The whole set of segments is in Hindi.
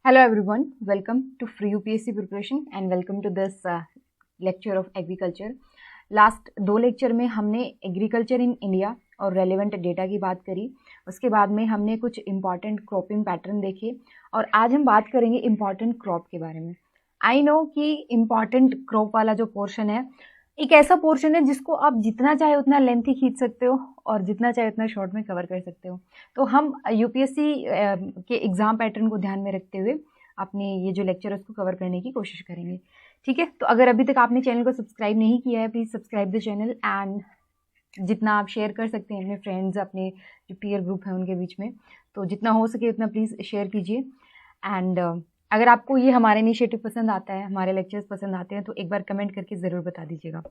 Hello everyone, welcome to Free UPSC Preparation and welcome to this lecture of agriculture. Last 2 lecture में हमने एग्रीकल्चर इन इंडिया और रेलेवेंट डेटा की बात करी। उसके बाद में हमने कुछ इम्पॉर्टेंट क्रॉपिंग पैटर्न देखे और आज हम बात करेंगे इम्पॉर्टेंट क्रॉप के बारे में। आई नो कि इम्पॉर्टेंट क्रॉप वाला जो पोर्शन है एक ऐसा पोर्शन है जिसको आप जितना चाहे उतना लेंथी खींच सकते हो और जितना चाहे उतना शॉर्ट में कवर कर सकते हो। तो हम यूपीएससी के एग्ज़ाम पैटर्न को ध्यान में रखते हुए अपने ये जो लेक्चर है उसको कवर करने की कोशिश करेंगे। ठीक है, तो अगर अभी तक आपने चैनल को सब्सक्राइब नहीं किया है please subscribe the channel and जितना आप शेयर कर सकते हैं अपने फ्रेंड्स, अपने जो पीयर ग्रुप है उनके बीच में, तो जितना हो सके उतना प्लीज़ शेयर कीजिए। एंड अगर आपको ये हमारा इनिशिएटिव पसंद आता है, हमारे लेक्चर्स पसंद आते हैं तो एक बार कमेंट करके ज़रूर बता दीजिएगा।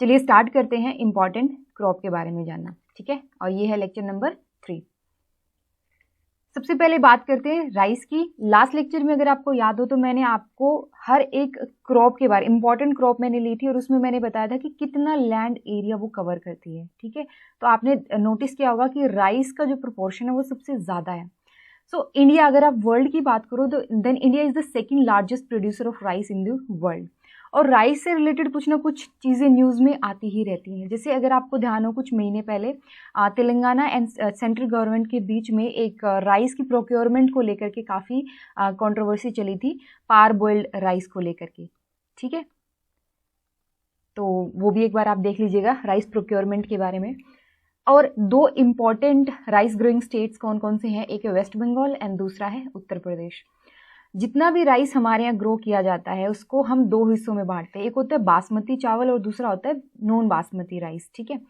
चलिए स्टार्ट करते हैं इम्पॉर्टेंट क्रॉप के बारे में जानना। ठीक है, और ये है लेक्चर नंबर 3। सबसे पहले बात करते हैं राइस की। लास्ट लेक्चर में अगर आपको याद हो तो मैंने आपको हर एक क्रॉप के बारे, इंपॉर्टेंट क्रॉप मैंने ली थी और उसमें मैंने बताया था कि कितना लैंड एरिया वो कवर करती है। ठीक है, तो आपने नोटिस किया होगा कि राइस का जो प्रोपोर्शन है वो सबसे ज़्यादा है। सो इंडिया, अगर आप वर्ल्ड की बात करो तो then India is the second largest producer of rice in the world. और राइस से रिलेटेड कुछ ना कुछ चीज़ें न्यूज़ में आती ही रहती हैं। जैसे अगर आपको ध्यान हो, कुछ महीने पहले तेलंगाना एंड सेंट्रल गवर्नमेंट के बीच में एक राइस की प्रोक्योरमेंट को लेकर के काफ़ी कंट्रोवर्सी चली थी, पार बॉइल्ड राइस को लेकर के। ठीक है, तो वो भी एक बार आप देख लीजिएगा राइस प्रोक्योरमेंट के बारे में। और 2 इम्पॉर्टेंट राइस ग्रोइंग स्टेट्स कौन कौन से हैं, एक है वेस्ट बंगाल एंड दूसरा है उत्तर प्रदेश। जितना भी राइस हमारे यहाँ ग्रो किया जाता है उसको हम 2 हिस्सों में बांटते हैं, एक होता है बासमती चावल और दूसरा होता है नॉन बासमती राइस। ठीक है,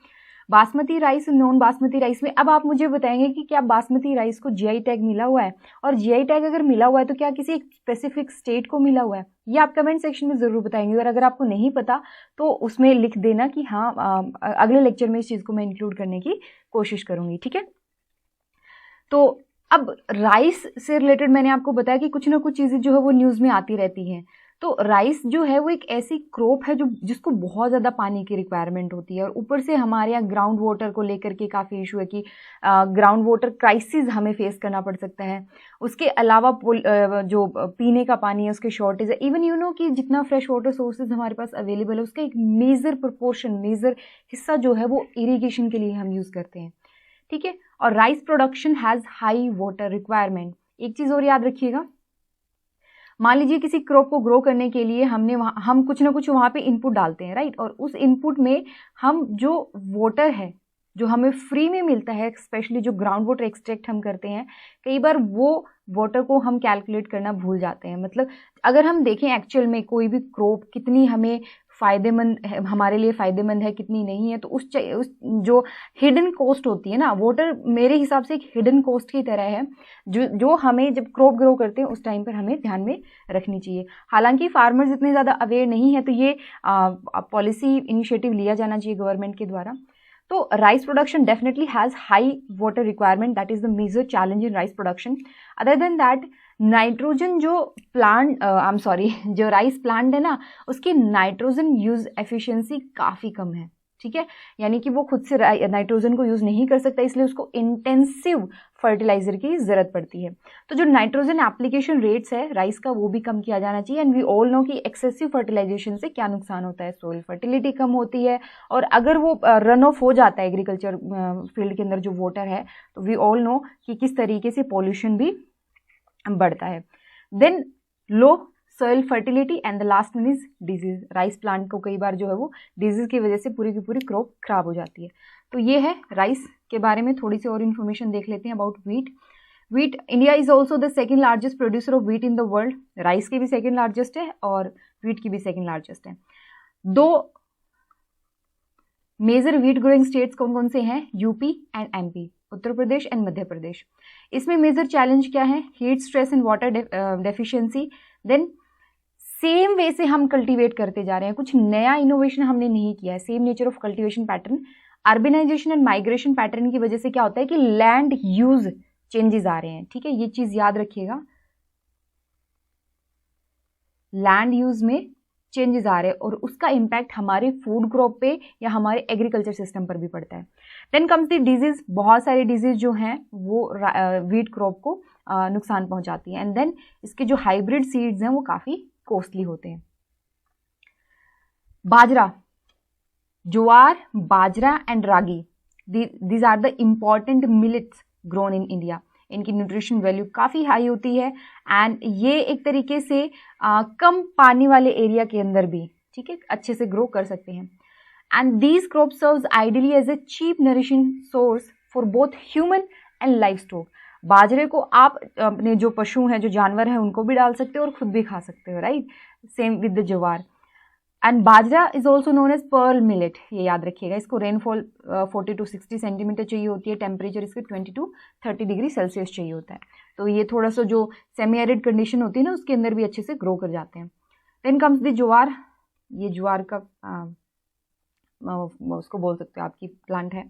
basmati rice, non basmati rice में अब आप मुझे बताएंगे कि क्या बासमती राइस को जीआई टैग मिला हुआ है, और जीआई टैग अगर मिला हुआ है तो क्या किसी एक स्पेसिफिक स्टेट को मिला हुआ है, ये आप कमेंट सेक्शन में ज़रूर बताएंगे। और अगर आपको नहीं पता तो उसमें लिख देना कि हाँ, अगले लेक्चर में इस चीज़ को मैं इंक्लूड करने की कोशिश करूँगी। ठीक है, तो अब राइस से रिलेटेड मैंने आपको बताया कि कुछ ना कुछ चीज़ें जो है वो न्यूज़ में आती रहती हैं। तो राइस जो है वो एक ऐसी क्रॉप है जो जिसको बहुत ज़्यादा पानी की रिक्वायरमेंट होती है, और ऊपर से हमारे यहाँ ग्राउंड वाटर को लेकर के काफ़ी इशू है कि ग्राउंड वाटर क्राइसिस हमें फेस करना पड़ सकता है। उसके अलावा जो पीने का पानी है उसके शॉर्टेज है। इवन यू नो कि जितना फ्रेश वाटर सोर्सेज हमारे पास अवेलेबल है उसका एक मेजर प्रोपोर्शन, मेजर हिस्सा जो है वो इरीगेशन के लिए हम यूज़ करते हैं। ठीक है, और rice production has high water requirement. एक चीज़ और याद रखिएगा, मान लीजिए किसी क्रॉप को ग्रो करने के लिए हम कुछ ना कुछ वहाँ पे इनपुट डालते हैं, राइट, और उस इनपुट में हम जो वाटर है जो हमें फ्री में मिलता है, स्पेशली जो ग्राउंड वाटर एक्सट्रैक्ट हम करते हैं, कई बार वो वाटर को हम कैलकुलेट करना भूल जाते हैं। मतलब अगर हम देखें एक्चुअल में कोई भी क्रॉप कितनी हमें फ़ायदेमंद है, हमारे लिए फ़ायदेमंद है, कितनी नहीं है, तो उस जो हिडन कॉस्ट होती है ना, वाटर मेरे हिसाब से एक हिडन कॉस्ट की तरह है जो हमें जब क्रॉप ग्रो करते हैं उस टाइम पर हमें ध्यान में रखनी चाहिए। हालांकि फार्मर्स इतने ज़्यादा अवेयर नहीं है तो ये पॉलिसी इनिशिएटिव लिया जाना चाहिए गवर्नमेंट के द्वारा। तो rice production definitely has high water requirement, that is the major challenge in rice production. Other than that, nitrogen जो जो राइस प्लांट है ना, उसकी नाइट्रोजन यूज एफिशिएंसी काफ़ी कम है। ठीक है, यानी कि वो खुद से नाइट्रोजन को यूज़ नहीं कर सकता, इसलिए उसको इंटेंसिव फर्टिलाइजर की ज़रूरत पड़ती है। तो जो नाइट्रोजन एप्लीकेशन रेट्स है राइस का वो भी कम किया जाना चाहिए। एंड वी ऑल नो कि एक्सेसिव फर्टिलाइजेशन से क्या नुकसान होता है, सोइल फर्टिलिटी कम होती है, और अगर वो रन ऑफ हो जाता है एग्रीकल्चर फील्ड के अंदर जो वाटर है, तो वी ऑल नो कि किस तरीके से पॉल्यूशन भी बढ़ता है। Then low soil fertility and the last one is disease. Rice plant को कई बार जो है वो डिजीज की वजह से पूरी की पूरी क्रॉप खराब हो जाती है। तो ये है राइस के बारे में। थोड़ी सी और इन्फॉर्मेशन देख लेते हैं about wheat. India is also the second largest producer of wheat in the world. Rice की भी सेकेंड लार्जेस्ट है और व्हीट की भी सेकेंड लार्जेस्ट है। 2 मेजर व्हीट ग्रोइंग स्टेट्स कौन कौन से हैं, UP and MP, Uttar Pradesh and Madhya Pradesh. इसमें मेजर चैलेंज क्या है, heat stress and water deficiency. Then same way से हम कल्टीवेट करते जा रहे हैं, कुछ नया इनोवेशन हमने नहीं किया है, same nature of cultivation pattern. Urbanization and migration pattern की वजह से क्या होता है कि लैंड यूज चेंजेस आ रहे हैं। ठीक है, ये चीज याद रखिएगा, लैंड यूज में चेंजेस आ रहे हैं और उसका इम्पैक्ट हमारे फूड क्रॉप पे या हमारे एग्रीकल्चर सिस्टम पर भी पड़ता है। Then comes the disease. बहुत सारे डिजीज जो हैं वो व्हीट क्रॉप को नुकसान पहुंचाती है। एंड देन इसके जो हाइब्रिड सीड्स हैं वो काफ़ी कॉस्टली होते हैं। Bajra, jowar, bajra and ragi, these are the important millets grown in India. इनकी न्यूट्रिशन वैल्यू काफ़ी हाई होती है एंड ये एक तरीके से कम पानी वाले एरिया के अंदर भी, ठीक है, अच्छे से ग्रो कर सकते हैं। And these crop serves ideally as a cheap nourishing source for both human and livestock. बाजरे को आप अपने जो पशु हैं, जो जानवर हैं, उनको भी डाल सकते हो और खुद भी खा सकते हो, right. Same with the jowar. And bajra is also known as pearl millet, ये याद रखिएगा। इसको रेनफॉल 40 to 60 सेंटीमीटर चाहिए होती है, टेम्परेचर इसके 20 to 30 डिग्री सेल्सियस चाहिए होता है। तो ये थोड़ा सा जो सेमी एरिड कंडीशन होती है ना, उसके अंदर भी अच्छे से ग्रो कर जाते हैं। देन कम्स द ज्वार। ये ज्वार का उसको बोल सकते हो आपकी प्लांट है।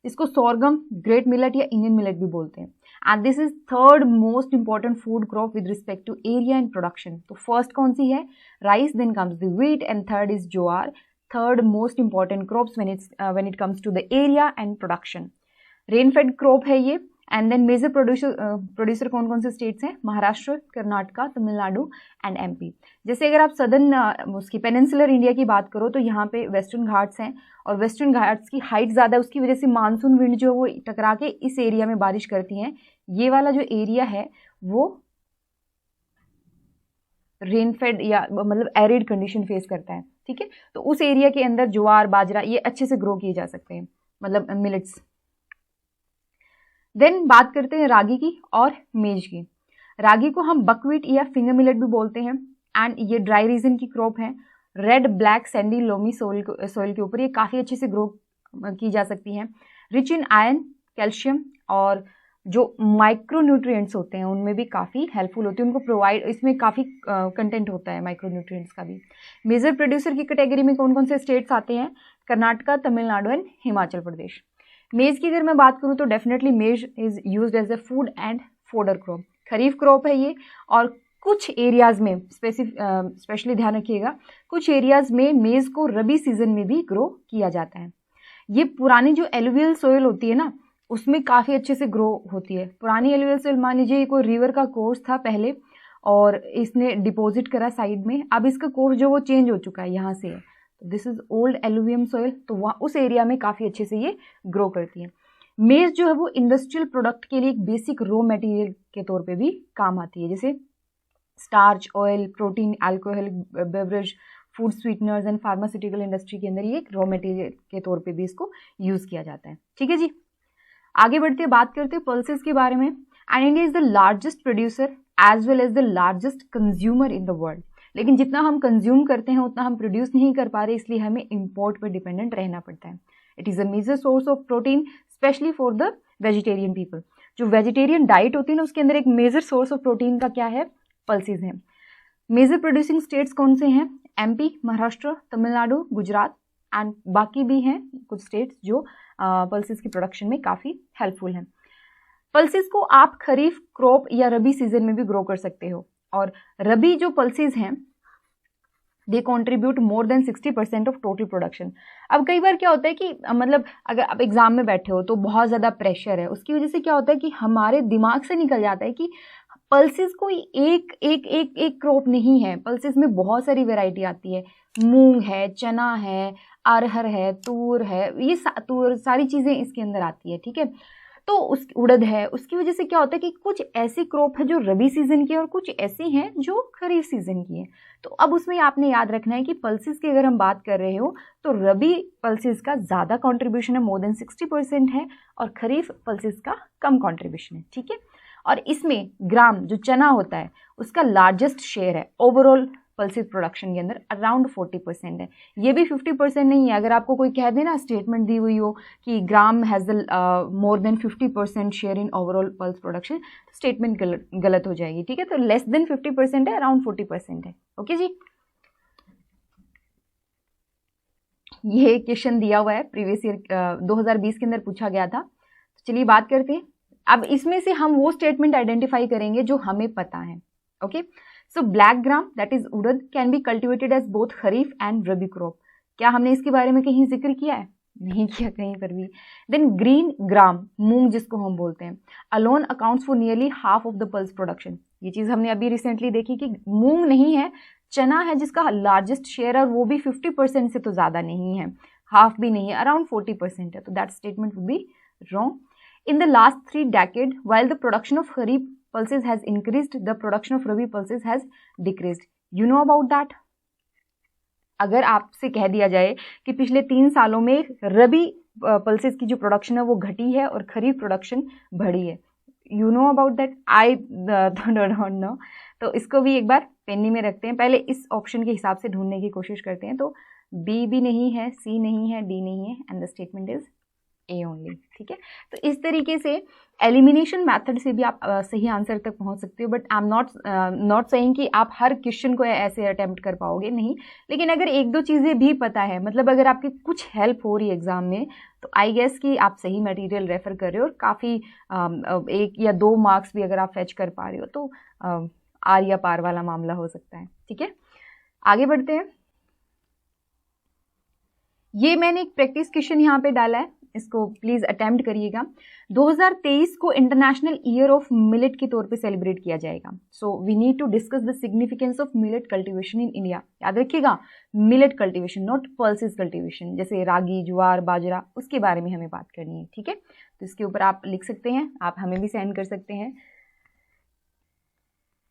इसको सोरगम, ग्रेट मिलेट या इंडियन मिलेट भी बोलते हैं। And this is third most important food crop with respect to area and production. तो फर्स्ट कौन सी है? Rice, then comes the wheat and third is jowar. Third most important crops when it comes to the area and production. Rainfed crop है ये। एंड देन मेजर प्रोड्यूसर कौन कौन से स्टेट्स हैं? Maharashtra, Karnataka, Tamil Nadu and MP. जैसे अगर आप सदर्न उसकी पेनिनसुलर इंडिया की बात करो तो यहाँ पे वेस्टर्न घाट्स हैं और वेस्टर्न घाट्स की हाइट ज़्यादा है, उसकी वजह से मानसून विंड जो है वो टकरा के इस एरिया में बारिश करती हैं। ये वाला जो एरिया है वो रेनफेड या मतलब एरिड कंडीशन फेस करता है, ठीक है। तो उस एरिया के अंदर ज्वार, बाजरा ये अच्छे से ग्रो किए जा सकते हैं, मतलब मिलेट्स। देन बात करते हैं रागी की और मेज की। रागी को हम बकवीट या फिंगर मिलेट भी बोलते हैं एंड ये ड्राई रीजन की क्रॉप है। Red, black, Sandy, loamy soil के ऊपर ये काफ़ी अच्छे से ग्रो की जा सकती हैं। रिच इन आयरन, कैल्शियम और जो माइक्रो न्यूट्रिएंट्स होते हैं उनमें भी काफ़ी हेल्पफुल होती है, उनको प्रोवाइड, इसमें काफ़ी कंटेंट होता है माइक्रो न्यूट्रिएंट्स का भी। मेजर प्रोड्यूसर की कैटेगरी में कौन कौन से स्टेट्स आते हैं? कर्नाटका, तमिलनाडु एंड हिमाचल प्रदेश। मेज की अगर मैं बात करूँ तो definitely maize is used as a food and fodder crop. Kharif crop है ये और कुछ एरियाज में स्पेशली ध्यान रखिएगा, कुछ एरियाज में मेज को रबी सीजन में भी ग्रो किया जाता है। ये पुरानी जो एलुवियल सोइल होती है ना, उसमें काफ़ी अच्छे से ग्रो होती है। पुरानी एलुवियल सोइल, मान लीजिए कोई रिवर का कोर्स था पहले और इसने डिपॉजिट करा साइड में, अब इसका कोर्स जो वो चेंज हो चुका है, यहाँ से है, this is old alluvium soil, तो वहाँ उस एरिया में काफ़ी अच्छे से ये ग्रो करती है। मेज जो है वो इंडस्ट्रियल प्रोडक्ट के लिए एक बेसिक रॉ मटेरियल के तौर पे भी काम आती है, जैसे starch, oil, protein, alcohol, beverage, food sweeteners and pharmaceutical industry के अंदर ये एक रॉ मटेरियल के तौर पे भी इसको यूज़ किया जाता है, ठीक है जी। आगे बढ़ते बात करते हैं पल्सेस के बारे में। And India is the largest producer as well as the largest consumer in the world. लेकिन जितना हम कंज्यूम करते हैं उतना हम प्रोड्यूस नहीं कर पा रहे, इसलिए हमें इंपोर्ट पर डिपेंडेंट रहना पड़ता है। It is a major source of protein specially for the vegetarian people. जो वेजिटेरियन डाइट होती है ना, उसके अंदर एक मेजर सोर्स ऑफ प्रोटीन का क्या है? पल्सेस हैं। मेजर प्रोड्यूसिंग स्टेट्स कौन से हैं? एमपी, महाराष्ट्र, तमिलनाडु, गुजरात एंड बाकी भी हैं कुछ स्टेट्स जो पल्सेस की प्रोडक्शन में काफ़ी हेल्पफुल हैं। पल्सेस को आप खरीफ क्रॉप या रबी सीजन में भी ग्रो कर सकते हो और रबी जो पल्सेस हैं दे contribute more than 60% of total production. अब कई बार क्या होता है कि मतलब अगर आप एग्जाम में बैठे हो तो बहुत ज़्यादा प्रेशर है, उसकी वजह से क्या होता है कि हमारे दिमाग से निकल जाता है कि पल्सेस कोई एक एक एक एक क्रॉप नहीं है, पल्सेस में बहुत सारी वैरायटी आती है। मूंग है, चना है, अरहर है, तूर है, ये सारी चीज़ें इसके अंदर आती है, ठीक है। तो उस उड़द है, उसकी वजह से क्या होता है कि कुछ ऐसी क्रॉप है जो रबी सीजन की है और कुछ ऐसी हैं जो खरीफ सीजन की है। तो अब उसमें आपने याद रखना है कि पल्सेस की अगर हम बात कर रहे हो तो रबी पल्सेस का ज़्यादा कंट्रीब्यूशन है, मोर देन 60% है, और खरीफ पल्सेस का कम कंट्रीब्यूशन है, ठीक है। और इसमें ग्राम जो चना होता है उसका लार्जेस्ट शेयर है ओवरऑल पल्सेस प्रोडक्शन के अंदर, अराउंड 40% है। ये भी 50% नहीं है। अगर आपको कोई कह दे ना, स्टेटमेंट दी हुई हो कि gram has more than 50% share in overall pulse production, statement गलत हो जाएगी, ठीक है। तो लेस देन 50% है, अराउंड 40% है, ओके जी। ये क्वेश्चन दिया हुआ है प्रीवियस ईयर 2020 के अंदर पूछा गया था। चलिए बात करते हैं। अब इसमें से हम वो स्टेटमेंट आइडेंटिफाई करेंगे जो हमें पता है, okay. So black gram that is urad can be cultivated as both kharif and rabi crop. क्या हमने इसके बारे में कहीं जिक्र किया है? नहीं किया कहीं पर भी। देन ग्रीन ग्राम, मूंग जिसको हम बोलते हैं, alone accounts for nearly half of the pulse production. ये चीज़ हमने अभी रिसेंटली देखी कि मूंग नहीं है, चना है जिसका लार्जेस्ट शेयर है, और वो भी 50% से तो ज़्यादा नहीं है, हाफ भी नहीं है, अराउंड 40% है। तो that statement would be wrong. In the last 3 decades, while the production of kharif pulses has increased, the production of rabi pulses has decreased. You know about that? अगर आपसे कह दिया जाए कि पिछले 3 सालों में रबी पल्सेस की जो प्रोडक्शन है वो घटी है और खरीफ प्रोडक्शन बढ़ी है, you know about that? I don't know. तो इसको भी एक बार पेनी में रखते हैं, पहले इस ऑप्शन के हिसाब से ढूंढने की कोशिश करते हैं। तो बी भी नहीं है, सी नहीं है, डी नहीं है, and the statement is A only. ठीक है, तो इस तरीके से एलिमिनेशन मेथड से भी आप सही आंसर तक पहुंच सकते हो, but I am not saying कि आप हर क्वेश्चन को ऐसे अटेम्प्ट कर पाओगे, नहीं। लेकिन अगर एक दो चीज़ें भी पता है, मतलब अगर आपकी कुछ हेल्प हो रही है एग्जाम में, तो आई गेस कि आप सही मटेरियल रेफर कर रहे हो, और काफ़ी 1 या 2 मार्क्स भी अगर आप फेच कर पा रहे हो तो आर या पार वाला मामला हो सकता है। ठीक है, आगे बढ़ते हैं। ये मैंने एक प्रैक्टिस क्वेश्चन यहाँ पे डाला है, इसको प्लीज अटेम्प्ट करिएगा। 2023 को इंटरनेशनल ईयर ऑफ मिलेट के तौर पे सेलिब्रेट किया जाएगा। So we need to discuss the significance of millet cultivation in India. याद रखिएगा, millet cultivation, not pulses cultivation, जैसे रागी, ज्वार, बाजरा, उसके बारे में हमें बात करनी है। ठीक है, तो इसके ऊपर आप लिख सकते हैं, आप हमें भी सेंड कर सकते हैं।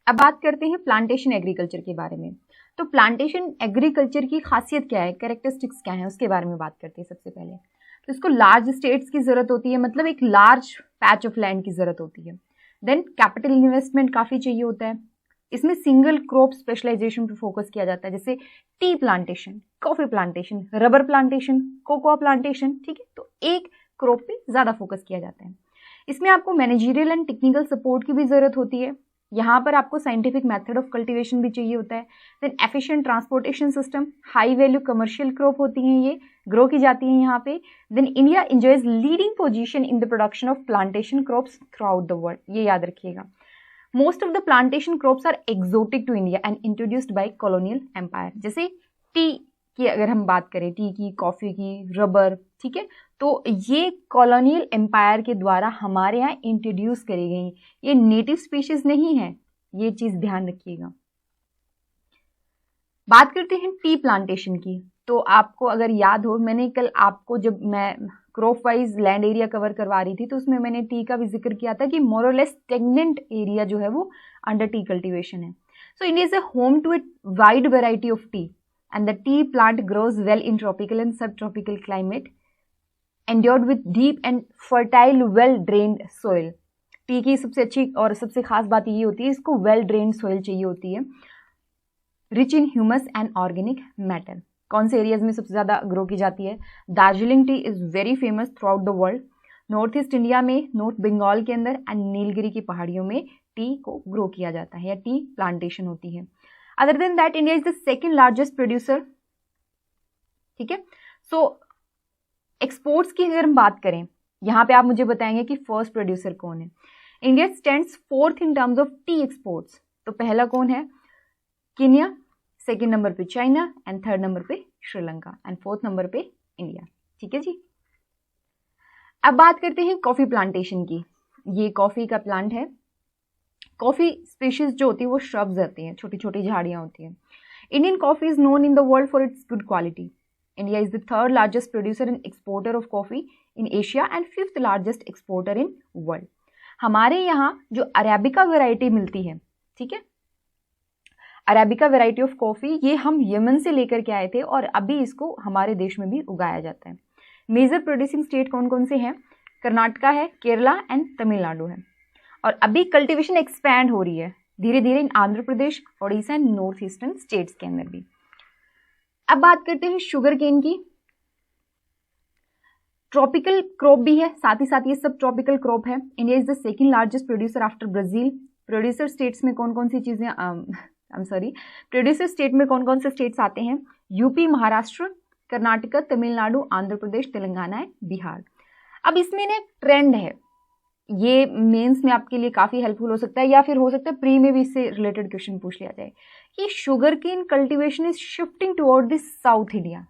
अब बात करते हैं प्लांटेशन एग्रीकल्चर के बारे में। तो प्लांटेशन एग्रीकल्चर की खासियत क्या है, कैरेक्टरिस्टिक्स क्या है, उसके बारे में बात करते हैं सबसे पहले। तो इसको लार्ज स्टेट्स की जरूरत होती है, मतलब एक लार्ज पैच ऑफ लैंड की जरूरत होती है। देन कैपिटल इन्वेस्टमेंट काफी चाहिए होता है। इसमें सिंगल क्रॉप स्पेशलाइजेशन पे फोकस किया जाता है, जैसे tea plantation, coffee plantation, rubber plantation, cocoa plantation. ठीक है, तो एक क्रॉप पे ज्यादा फोकस किया जाता है। इसमें आपको मैनेजरियल एंड टेक्निकल सपोर्ट की भी जरूरत होती है। यहाँ पर आपको साइंटिफिक मेथड ऑफ कल्टीवेशन भी चाहिए होता है। Then efficient transportation system, high value commercial crop होती हैं, ये ग्रो की जाती हैं यहाँ पे। Then India enjoys leading position in the production of plantation crops throughout the world, ये याद रखिएगा। Most of the plantation crops are exotic to India and introduced by colonial empire. जैसे टी की अगर हम बात करें, टी की, कॉफी की, रबर, ठीक है, तो ये कॉलोनियल एम्पायर के द्वारा हमारे यहाँ इंट्रोड्यूस करी गई, ये नेटिव स्पीशीज नहीं है, ये चीज ध्यान रखिएगा। बात करते हैं टी प्लांटेशन की। तो आपको अगर याद हो, मैंने कल आपको जब मैं crop wise land area cover करवा रही थी तो उसमें मैंने टी का भी जिक्र किया था कि मोर और लेस स्टेगनेंट एरिया जो है वो अंडर टी कल्टीवेशन है। So India is a home to a wide variety of tea and the tea plant grows well in tropical and subtropical climate, endowed with deep and fertile, well drained soil. T की सबसे अच्छी और सबसे खास बात ये होती है, इसको वेल ड्रेन्ड सोइल चाहिए होती है, rich in humus and organic matter. कौन से एरियाज में सबसे ज्यादा ग्रो की जाती है? Darjeeling T is very famous through out the world. North east India में, नॉर्थ बंगाल के अंदर एंड नीलगिरी की पहाड़ियों में टी को ग्रो किया जाता है या टी प्लांटेशन होती है। Other than that India is the second largest producer. ठीक है, सो एक्सपोर्ट्स की अगर हम बात करें, यहां पे आप मुझे बताएंगे कि फर्स्ट प्रोड्यूसर कौन है। India stands fourth in terms of T exports. तो पहला कौन है? केन्या, सेकेंड नंबर पे चाइना, एंड थर्ड नंबर पे श्रीलंका, एंड फोर्थ नंबर पे इंडिया। ठीक है जी, अब बात करते हैं कॉफी प्लांटेशन की। ये कॉफी का प्लांट है। कॉफी स्पीशीज जो होती है वो श्रब्स होती हैं, छोटी छोटी झाड़ियां होती हैं। Indian coffee is known in the world for its good quality. India is the third largest producer and exporter of coffee in Asia and fifth largest exporter in world. हमारे यहाँ जो अरेबिका वेराइटी मिलती है, ठीक है, अरेबिका वेराइटी ऑफ कॉफी, ये हम यमन से लेकर के आए थे और अभी इसको हमारे देश में भी उगाया जाता है। मेजर प्रोड्यूसिंग स्टेट कौन कौन से हैं? कर्नाटका है, केरला एंड तमिलनाडु है। और अभी कल्टीवेशन एक्सपैंड हो रही है धीरे धीरे in Andhra Pradesh, Odisha and north eastern states के अंदर भी। अब बात करते हैं शुगर केन की। ट्रॉपिकल क्रॉप भी है, साथ ही साथ ये सब ट्रॉपिकल क्रॉप है। India is the second largest producer after Brazil. Producer states में कौन कौन सी चीजें प्रोड्यूसर स्टेट में कौन कौन से स्टेट्स आते हैं? UP, Maharashtra, Karnataka, Tamil Nadu, Andhra Pradesh, Telangana and Bihar. अब इसमें ना ट्रेंड है, ये मेंस में आपके लिए काफी हेल्पफुल हो सकता है, या फिर हो सकता है प्री में भी इससे रिलेटेड क्वेश्चन पूछ लिया जाए कि sugarcane cultivation is shifting toward the south India,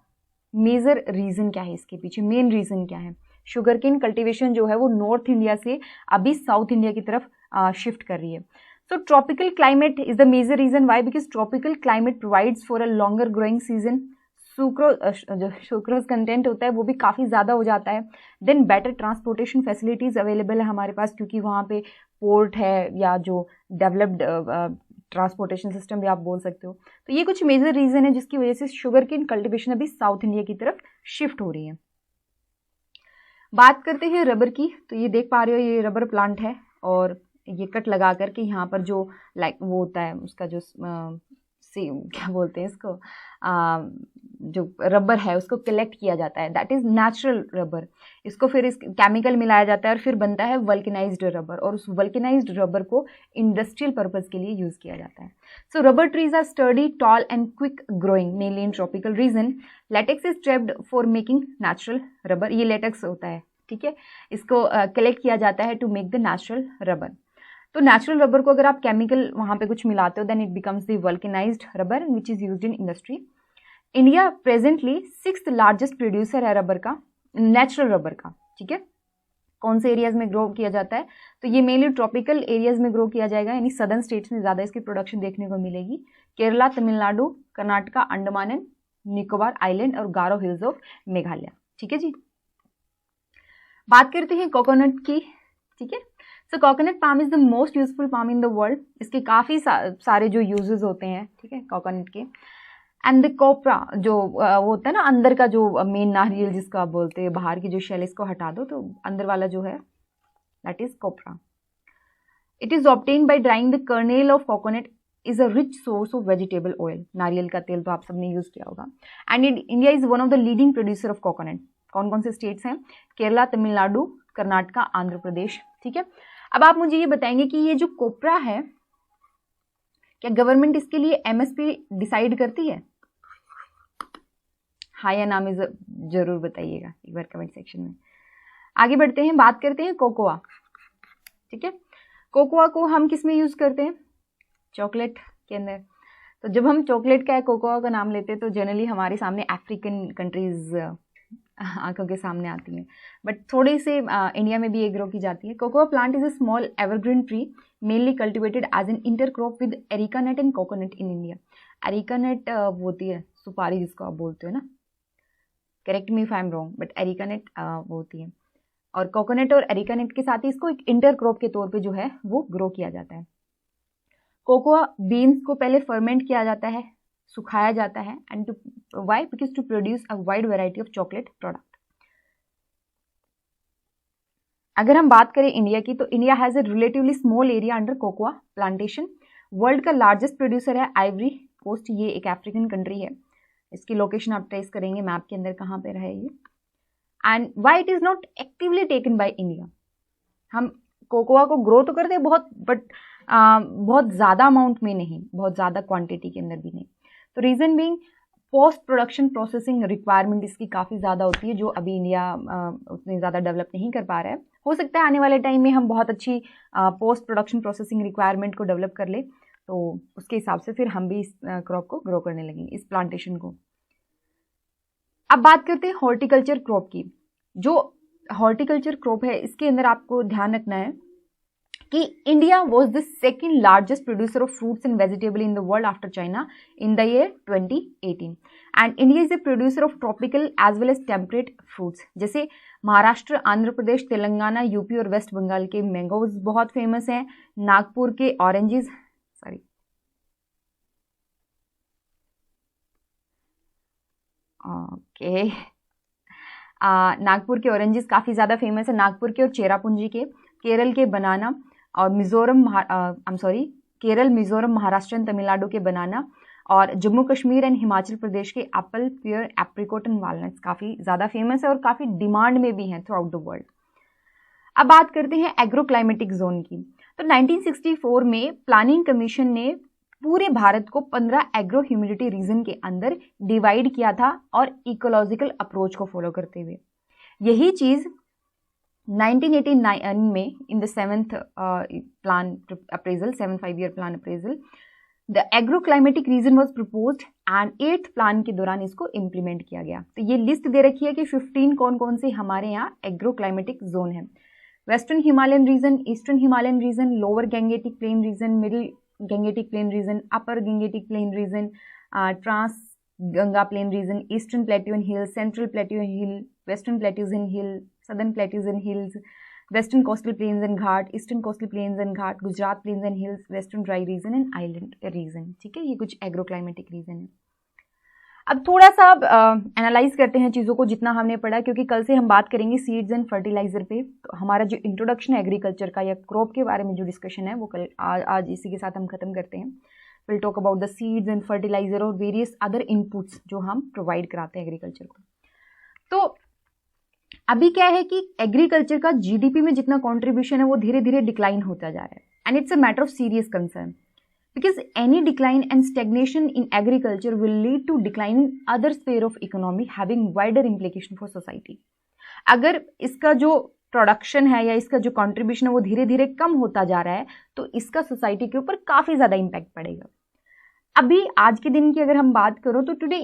major reason क्या है इसके पीछे, मेन रीज़न क्या है? शुगर केन कल्टिवेशन जो है वो नॉर्थ इंडिया से अभी साउथ इंडिया की तरफ शिफ्ट कर रही है. So tropical climate is the major reason. Why? Because tropical climate provides for a longer growing season. जो सुक्रोज कंटेंट होता है वो भी काफ़ी ज़्यादा हो जाता है. Then better transportation facilities available है हमारे पास, क्योंकि वहाँ पे पोर्ट है या जो डेवलप्ड ट्रांसपोर्टेशन सिस्टम भी आप बोल सकते हो. तो ये कुछ मेजर रीज़न है जिसकी वजह से शुगर केन कल्टिवेशन अभी साउथ इंडिया की तरफ शिफ्ट हो रही है. बात करते हैं रबर की. तो ये देख पा रहे हो, ये रबर प्लांट है और ये कट लगा करके यहाँ पर जो वो होता है उसका जो क्या बोलते हैं इसको, जो रबर है उसको कलेक्ट किया जाता है. That is natural rubber. इसको फिर इस केमिकल मिलाया जाता है और फिर बनता है वल्केनाइज्ड रबर, और उस वल्केनाइज्ड रबर को इंडस्ट्रियल पर्पस के लिए यूज़ किया जाता है. So rubber trees are sturdy, tall and quick growing, mainly in tropical region. Latex is trapped for making natural rubber. ये लेटेक्स होता है, ठीक है. इसको कलेक्ट किया जाता है to make the natural rubber. तो नेचुरल रबर को अगर आप केमिकल वहाँ पे कुछ मिलाते हो, then it becomes the vulcanised rubber which is used in industry. India presently 6th largest producer है रबर का, नेचुरल रबर का, ठीक है. कौन से एरियाज में ग्रो किया जाता है? तो ये मेनली ट्रॉपिकल एरियाज में ग्रो किया जाएगा, यानी सदर्न स्टेट्स में ज़्यादा इसकी प्रोडक्शन देखने को मिलेगी. केरला, तमिलनाडु, कर्नाटका, अंडमान एंड निकोबार आइलैंड और गारो हिल्स ऑफ मेघालय. ठीक है जी. बात करते हैं कोकोनट की. ठीक है. सो coconut palm is the most useful palm in the world. इसके काफ़ी सारे जो यूजेस होते हैं, ठीक है, कोकोनट के. एंड द कोपरा जो वो होता है ना, अंदर का जो मेन नारियल जिसको आप बोलते हैं, बाहर की जो शेल इसको हटा दो तो अंदर वाला जो है that is copra. It is obtain by drying the kernel of coconut, is a rich source of vegetable oil. नारियल का तेल तो आप सबने यूज किया होगा. And India is one of the leading producer of coconut. कौन कौन से स्टेट्स हैं? केरला, तमिलनाडु, कर्नाटका, आंध्र प्रदेश. ठीक है. अब आप मुझे ये बताएंगे कि ये जो कोपरा है, क्या गवर्नमेंट इसके लिए एमएसपी डिसाइड करती है? हाँ या ना में जरूर बताइएगा एक बार कमेंट सेक्शन में. आगे बढ़ते हैं, बात करते हैं कोकोआ. ठीक है. कोकोआ को हम किस में यूज करते हैं? चॉकलेट के अंदर. तो जब हम चॉकलेट का कोकोआ का नाम लेते हैं तो जनरली हमारे सामने अफ्रीकन कंट्रीज आंखों के सामने आती हैं, बट थोड़े से इंडिया में भी ये ग्रो की जाती है. Cocoa plant is a small evergreen tree mainly cultivated as an intercrop with areca nut and coconut in India. Areca nut होती है सुपारी जिसको आप बोलते हो ना, correct me if I am wrong, but areca nut वो होती है. और कोकोनट और एरिका नट के साथ ही इसको एक इंटरक्रॉप के तौर पे जो है वो ग्रो किया जाता है. कोकोआ बीन्स को पहले फर्मेंट किया जाता है, सुखाया जाता है, and to why? Because to produce a wide variety of chocolate product. अगर हम बात करें इंडिया की, तो India has a relatively small area under cocoa plantation. World का लार्जेस्ट प्रोड्यूसर है आइवरी कोस्ट. ये एक अफ्रीकन कंट्री है. इसकी लोकेशन आप ट्रेस करेंगे मैप के अंदर कहाँ पे रहे ये. And why it is not actively taken by India? हम कोकोआ को ग्रो तो करते हैं बहुत, बट बहुत ज़्यादा अमाउंट में नहीं, बहुत ज़्यादा क्वांटिटी के अंदर भी नहीं. तो reason being post production processing requirement इसकी काफ़ी ज़्यादा होती है, जो अभी इंडिया उतनी ज़्यादा डेवलप नहीं कर पा रहा है. हो सकता है आने वाले टाइम में हम बहुत अच्छी पोस्ट प्रोडक्शन प्रोसेसिंग रिक्वायरमेंट को डेवलप कर ले, तो उसके हिसाब से फिर हम भी इस क्रॉप को ग्रो करने लगेंगे, इस प्लांटेशन को. अब बात करते हैं हॉर्टिकल्चर क्रॉप की. जो हॉर्टिकल्चर क्रॉप है इसके अंदर आपको ध्यान रखना है कि India was the second largest producer of fruits and vegetable in the world after China in the year 2018. And India is a producer of tropical as well as temperate fruits. जैसे महाराष्ट्र, आंध्र प्रदेश, तेलंगाना, यूपी और वेस्ट बंगाल के मैंगोज बहुत फेमस हैं. नागपुर के ऑरेंजेस, नागपुर के ऑरेंजेस काफ़ी ज़्यादा फेमस है. नागपुर के और चेरापूंजी के. केरल के बनाना, और केरल, मिजोरम, महाराष्ट्र एंड तमिलनाडु के बनाना, और जम्मू कश्मीर एंड हिमाचल प्रदेश के एप्पल, पियर, एप्रिकॉट एंड वालनट्स काफ़ी ज़्यादा फेमस है और काफ़ी डिमांड में भी हैं थ्रू आउट द वर्ल्ड. अब बात करते हैं एग्रो क्लाइमेटिक जोन की. तो 1964 में प्लानिंग कमीशन ने पूरे भारत को 15 एग्रो ह्यूमिडिटी रीजन के अंदर डिवाइड किया था, और इकोलॉजिकल अप्रोच को फॉलो करते हुए. यही चीज़ 1989 में in the 7th plan appraisal, 7 5-year plan appraisal, the agroclimatic region was proposed and 8th plan के दौरान इसको इम्प्लीमेंट किया गया। तो ये लिस्ट दे रखी है कि 15 कौन कौन से हमारे यहाँ एग्रोक्लाइमेटिक जोन है। Western Himalayan region, eastern Himalayan region, lower Gangetic plain region, middle Gangetic plain region, upper Gangetic plain region, trans Ganga plain region, eastern plateau and hill, central plateau and hill, western plateaus and hill, southern plateaus and hills, western coastal plains and ghat, eastern coastal plains and ghat, Gujarat plains and hills, western dry region and island region. ठीक है, ये कुछ एग्रोक्लाइमेटिक रीजन है। अब थोड़ा सा एनालाइज करते हैं चीज़ों को जितना हमने पढ़ा, क्योंकि कल से हम बात करेंगे सीड्स एंड फर्टिलाइजर पे। तो हमारा जो इंट्रोडक्शन है एग्रीकल्चर का या क्रॉप के बारे में जो डिस्कशन है वो कल आज इसी के साथ हम खत्म करते हैं। Will talk about the seeds and fertilizer और वेरियस अदर इनपुट्स जो हम प्रोवाइड कराते हैं एग्रीकल्चर को। तो अभी क्या है कि एग्रीकल्चर का जीडीपी में जितना कंट्रीब्यूशन है वो धीरे धीरे डिक्लाइन होता जा रहा है, and it's a matter of serious concern because any decline and stagnation in agriculture will lead to decline in other sphere of economy having wider implication for society। अगर इसका जो प्रोडक्शन है या इसका जो कंट्रीब्यूशन है वो धीरे धीरे कम होता जा रहा है तो इसका सोसाइटी के ऊपर काफी ज्यादा इम्पैक्ट पड़ेगा। अभी आज के दिन की अगर हम बात करो तो today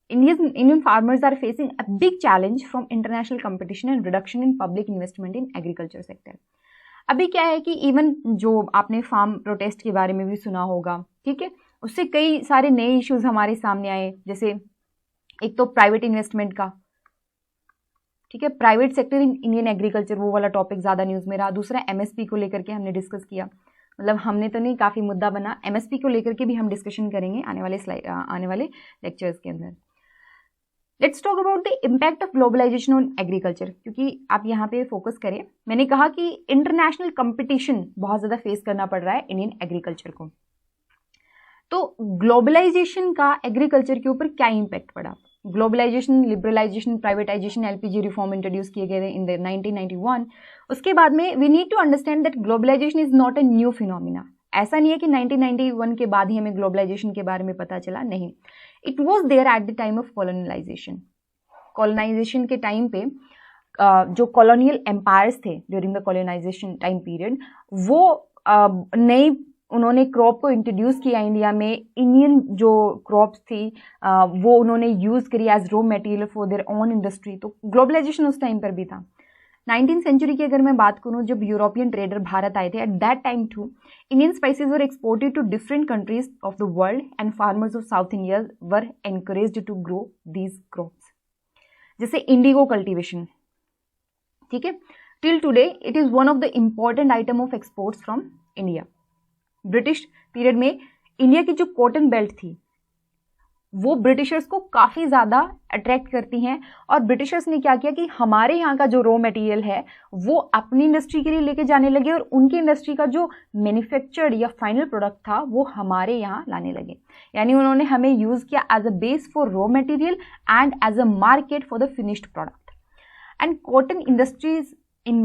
Indian farmers are facing a big challenge from international competition and reduction in public investment in agriculture sector। अभी क्या है कि इवन जो आपने फार्म प्रोटेस्ट के बारे में भी सुना होगा, ठीक है, उससे कई सारे नए इश्यूज हमारे सामने आए, जैसे एक तो प्राइवेट इन्वेस्टमेंट का, ठीक है, private sector in Indian agriculture, वो वाला टॉपिक ज्यादा न्यूज में रहा। दूसरा एमएसपी को लेकर के हमने डिस्कस किया, मतलब हमने तो नहीं, काफी मुद्दा बना। एमएसपी को लेकर के भी हम डिस्कशन करेंगे आने वाले लेक्चर्स के अंदर। Let's talk about the impact of globalization on agriculture, क्योंकि आप यहाँ पे फोकस करें। मैंने कहा कि इंटरनेशनल कंपटीशन बहुत ज्यादा फेस करना पड़ रहा है इंडियन एग्रीकल्चर को। तो ग्लोबलाइजेशन का एग्रीकल्चर के ऊपर क्या इम्पैक्ट पड़ा? Globalization, liberalization, privatization, LPG reform introduce किए गए इन द 1991। उसके बाद में we need to understand that globalization is not a new phenomena. ऐसा नहीं है कि 1991 के बाद ही हमें ग्लोबलाइजेशन के बारे में पता चला, नहीं, it was there at the time of colonization. Colonization के टाइम पे जो कॉलोनियल एम्पायर्स थे during the colonization time period, वो नई उन्होंने क्रॉप को इंट्रोड्यूस किया इंडिया में। इंडियन जो क्रॉप्स थी वो उन्होंने यूज करी as raw material for their own industry. तो ग्लोबलाइजेशन उस टाइम पर भी था। 19th सेंचुरी की अगर मैं बात करूं, जब यूरोपियन ट्रेडर भारत आए थे, at that time to Indian spices were exported to different countries of the world and farmers of south India were encouraged to grow these crops. जैसे इंडिगो कल्टीवेशन, ठीक है, till today it is one of the important item of exports from India. British period में इंडिया की जो कॉटन बेल्ट थी वो ब्रिटिशर्स को काफी ज्यादा अट्रैक्ट करती हैं, और ब्रिटिशर्स ने क्या किया कि हमारे यहाँ का जो रॉ मटेरियल है वो अपनी इंडस्ट्री के लिए लेके जाने लगे, और उनकी इंडस्ट्री का जो मैन्युफैक्चर्ड या फाइनल प्रोडक्ट था वो हमारे यहाँ लाने लगे। यानी उन्होंने हमें यूज किया as a base for raw material and as a market for the finished product. And cotton industries in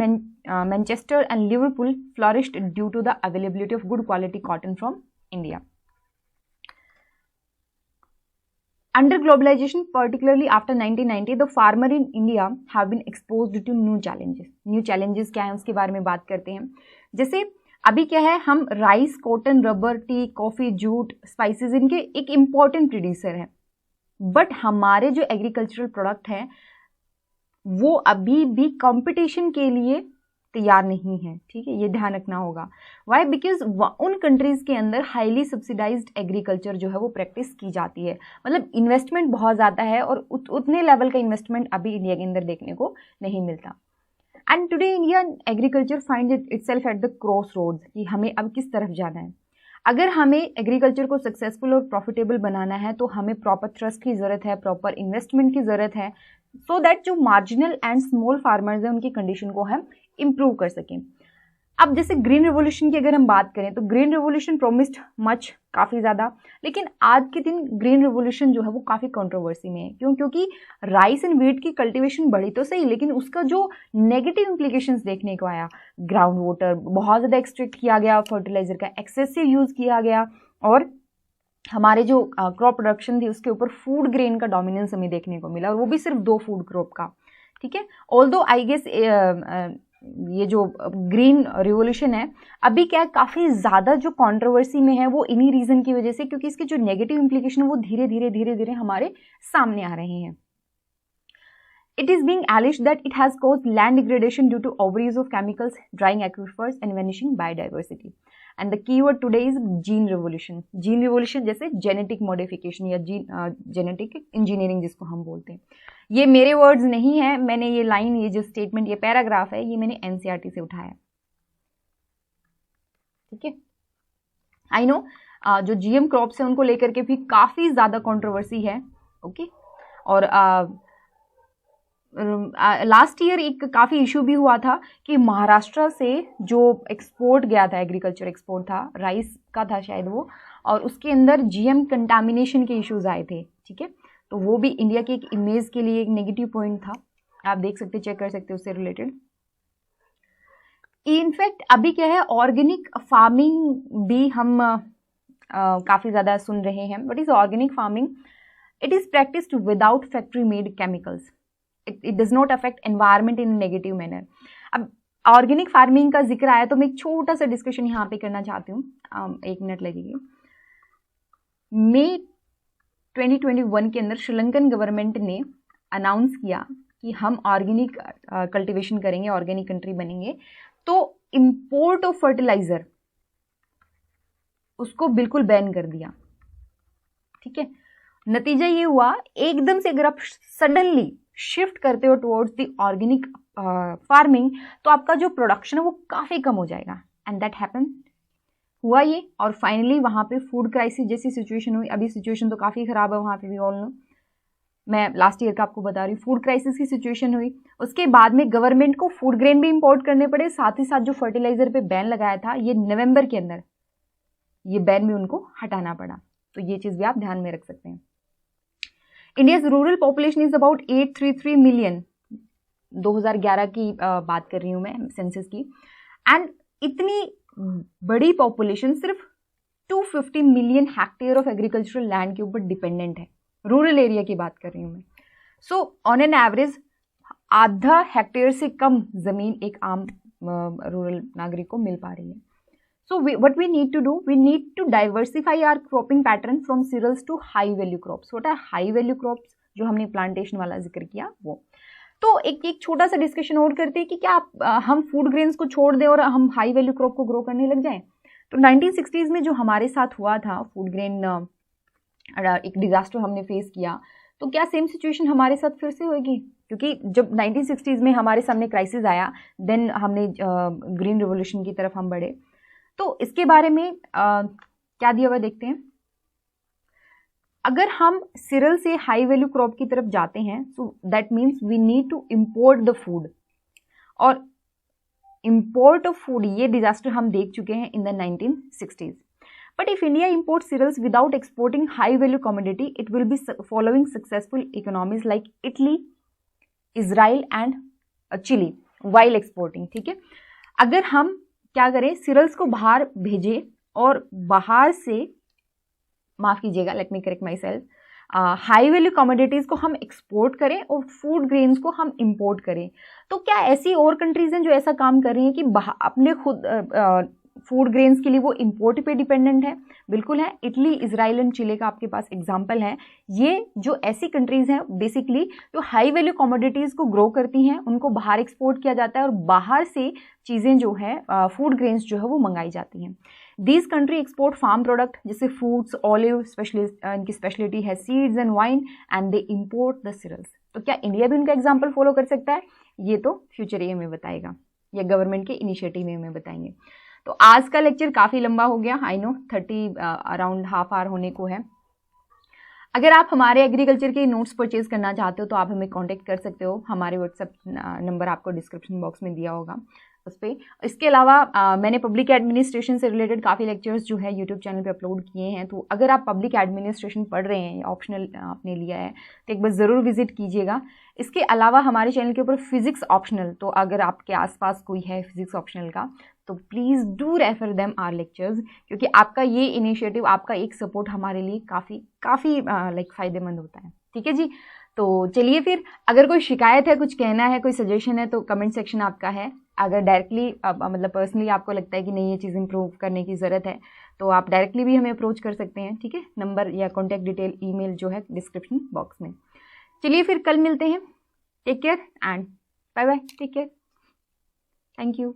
Manchester and Liverpool flourished due to the availability of good quality cotton from India. Under globalization, particularly after 1990, the farmer in India have been exposed to new challenges. New challenges क्या है उसके बारे में बात करते हैं। जैसे अभी क्या है, हम rice, cotton, rubber, T, coffee, jute, spices इनके एक इम्पॉर्टेंट प्रोड्यूसर हैं, बट हमारे जो एग्रीकल्चरल प्रोडक्ट हैं वो अभी भी कंपटीशन के लिए तैयार नहीं है। ठीक है, ये ध्यान रखना होगा। वाई? बिकॉज उन कंट्रीज के अंदर हाईली सब्सिडाइज्ड एग्रीकल्चर जो है वो प्रैक्टिस की जाती है, मतलब इन्वेस्टमेंट बहुत ज़्यादा है, और उतने लेवल का इन्वेस्टमेंट अभी इंडिया के अंदर देखने को नहीं मिलता। And today Indian agriculture find itself at the cross roads कि हमें अब किस तरफ जाना है। अगर हमें एग्रीकल्चर को सक्सेसफुल और प्रॉफिटेबल बनाना है तो हमें प्रॉपर ट्रस्ट की ज़रूरत है, प्रॉपर इन्वेस्टमेंट की ज़रूरत है, सो दैट जो मार्जिनल एंड स्मॉल फार्मर्स हैं उनकी कंडीशन को हम इम्प्रूव कर सकें। अब जैसे ग्रीन रेवोल्यूशन की अगर हम बात करें तो ग्रीन रेवोल्यूशन प्रोमिस्ड मच, काफ़ी ज़्यादा, लेकिन आज के दिन ग्रीन रेवोल्यूशन जो है वो काफ़ी कंट्रोवर्सी में है। क्यों? क्योंकि राइस एंड व्हीट की कल्टीवेशन बढ़ी तो सही, लेकिन उसका जो नेगेटिव इम्प्लीकेशंस देखने को आया, ग्राउंड वाटर बहुत ज़्यादा एक्सट्रैक्ट किया गया, फर्टिलाइजर का एक्सेसिव यूज़ किया गया, और हमारे जो क्रॉप प्रोडक्शन थी उसके ऊपर फूड ग्रेन का डोमिनेंस हमें देखने को मिला, और वो भी सिर्फ 2 फूड क्रॉप का। ठीक है, ऑल्दो आई गेस ये जो ग्रीन रिवॉल्यूशन है अभी क्या काफ़ी ज़्यादा जो कंट्रोवर्सी में है वो इन्हीं रीज़न की वजह से, क्योंकि इसके जो नेगेटिव इम्प्लीकेशन है वो धीरे धीरे हमारे सामने आ रहे हैं. It is being alleged that it has caused land degradation due to overuse of chemicals, drying aquifers and vanishing biodiversity. And the keyword today is gene revolution. Gene revolution जैसे genetic modification या genetic engineering जिसको हम बोलते हैं. ये मेरे words नहीं है, मैंने ये line, ये जो statement, ये paragraph है, ये मैंने NCERT से उठाया. ठीक है. I know जो GM crops है उनको लेकर के भी काफ़ी ज़्यादा controversy है. ओके. और लास्ट ईयर एक काफ़ी इशू भी हुआ था कि महाराष्ट्र से जो एक्सपोर्ट गया था, एग्रीकल्चर एक्सपोर्ट था, राइस का था शायद वो, और उसके अंदर जीएम कंटामिनेशन के इश्यूज आए थे. ठीक है. तो वो भी इंडिया के एक इमेज के लिए एक नेगेटिव पॉइंट था. आप देख सकते, चेक कर सकते उससे रिलेटेड. इनफैक्ट अभी क्या है, ऑर्गेनिक फार्मिंग भी हम काफ़ी ज़्यादा सुन रहे हैं. What is organic farming? It is practised without factory made chemicals. It does not affect environment in a negative manner. अब ऑर्गेनिक फार्मिंग का जिक्र आया तो मैं एक छोटा सा डिस्कशन यहाँ पे करना चाहती हूँ. 1 मिनट लगेगी. मई 2021 के अंदर श्रीलंकन गवर्नमेंट ने अनाउंस किया कि हम ऑर्गेनिक कल्टीवेशन करेंगे, ऑर्गेनिक कंट्री बनेंगे. तो इंपोर्ट ऑफ फर्टिलाइजर उसको बिल्कुल बैन कर दिया. ठीक है. नतीजा ये हुआ, एकदम से अगर आप सडनली शिफ्ट करते हो टुवर्ड्स द ऑर्गेनिक फार्मिंग तो आपका जो प्रोडक्शन है वो काफ़ी कम हो जाएगा. एंड दैट हैपन हुआ ये. और फाइनली वहाँ पे फूड क्राइसिस जैसी सिचुएशन हुई. अभी सिचुएशन तो काफ़ी ख़राब है वहाँ पे भी, ऑल नो. मैं लास्ट ईयर का आपको बता रही हूँ. फूड क्राइसिस की सिचुएशन हुई. उसके बाद में गवर्नमेंट को फूड ग्रेन भी इंपोर्ट करने पड़े. साथ ही साथ जो फर्टिलाइजर पे बैन लगाया था ये नवंबर के अंदर, ये बैन भी उनको हटाना पड़ा. तो ये चीज़ भी आप ध्यान में रख सकते हैं. India's rural population is about 833 million. 2011 की बात कर रही हूँ मैं, सेंसस की. एंड इतनी बड़ी पॉपुलेशन सिर्फ 250 million hectare of agricultural land के ऊपर डिपेंडेंट है. रूरल एरिया की बात कर रही हूँ मैं. सो ऑन एन एवरेज आधा हेक्टेयर से कम जमीन एक आम रूरल नागरिक को मिल पा रही है. So what we need to do, we need to diversify our cropping pattern from cereals to high value crops. What are high value crops? जो हमने प्लांटेशन वाला जिक्र किया वो. तो एक छोटा सा डिस्कशन और करते हैं कि क्या हम फूड ग्रेन्स को छोड़ दें और हम हाई वैल्यू क्रॉप को ग्रो करने लग जाएं. तो 1960s में जो हमारे साथ हुआ था, फूड ग्रेन एक डिजास्टर हमने फेस किया, तो क्या सेम सिचुएशन हमारे साथ फिर से होगी? क्योंकि जब 1960s में हमारे सामने क्राइसिस आया, देन हमने ग्रीन रिवोल्यूशन की तरफ हम बढ़े. तो इसके बारे में क्या दिया हुआ देखते हैं. अगर हम सिरल से हाई वैल्यू क्रॉप की तरफ जाते हैं, so that means we need to import the food. और इंपोर्ट ऑफ फूड ये डिजास्टर हम देख चुके हैं in the 1960s. But if India import cereals without exporting high value commodity, it will be following successful economies like Italy, Israel and Chile while exporting. ठीक है. अगर हम क्या करें, सिरल्स को बाहर भेजें और बाहर से, माफ़ कीजिएगा, let me correct my self, high value commodities को हम एक्सपोर्ट करें और फूड ग्रेन्स को हम इंपोर्ट करें. तो क्या ऐसी और कंट्रीज हैं जो ऐसा काम कर रही हैं कि अपने खुद फूड ग्रेन्स के लिए वो इंपोर्ट पे डिपेंडेंट है? बिल्कुल है. इटली, इजराइल एंड चिले का आपके पास एग्जाम्पल है. ये जो ऐसी कंट्रीज हैं बेसिकली जो हाई वैल्यू कमोडिटीज़ को ग्रो करती हैं, उनको बाहर एक्सपोर्ट किया जाता है और बाहर से चीज़ें जो है फूड ग्रेन्स जो है वो मंगाई जाती हैं. These country export farm product जैसे फ्रूट्स, ऑलिव, स्पेशलिस्ट इनकी स्पेशलिटी है seeds and wine, and they import the cereals. तो क्या इंडिया भी उनका एग्जाम्पल फॉलो कर सकता है? ये तो फ्यूचर ये में बताएगा या गवर्नमेंट के इनिशिएटिव में बताएंगे. तो आज का लेक्चर काफ़ी लंबा हो गया. I know 30 around half hour होने को है. अगर आप हमारे एग्रीकल्चर के नोट्स परचेज करना चाहते हो तो आप हमें कांटेक्ट कर सकते हो. हमारे व्हाट्सएप नंबर आपको डिस्क्रिप्शन बॉक्स में दिया होगा उस पर. इसके अलावा मैंने पब्लिक एडमिनिस्ट्रेशन से रिलेटेड काफ़ी लेक्चर्स जो है यूट्यूब चैनल पे अपलोड किए हैं. तो अगर आप पब्लिक एडमिनिस्ट्रेशन पढ़ रहे हैं, ऑप्शनल आपने लिया है, तो एक बार ज़रूर विजिट कीजिएगा. इसके अलावा हमारे चैनल के ऊपर फिजिक्स ऑप्शनल, तो अगर आपके आसपास कोई है फिजिक्स ऑप्शनल का तो please do refer them our lectures, क्योंकि आपका ये इनिशिएटिव, आपका एक सपोर्ट हमारे लिए काफ़ी लाइक फ़ायदेमंद होता है. ठीक है जी. तो चलिए फिर, अगर कोई शिकायत है, कुछ कहना है, कोई सजेशन है, तो कमेंट सेक्शन आपका है। अगर डायरेक्टली मतलब पर्सनली आपको लगता है कि नहीं ये चीज़ इंप्रूव करने की ज़रूरत है, तो आप डायरेक्टली भी हमें अप्रोच कर सकते हैं, ठीक है। नंबर या कॉन्टैक्ट डिटेल ईमेल जो है डिस्क्रिप्शन बॉक्स में। चलिए फिर कल मिलते हैं। Take care and bye bye. Take care. Thank you.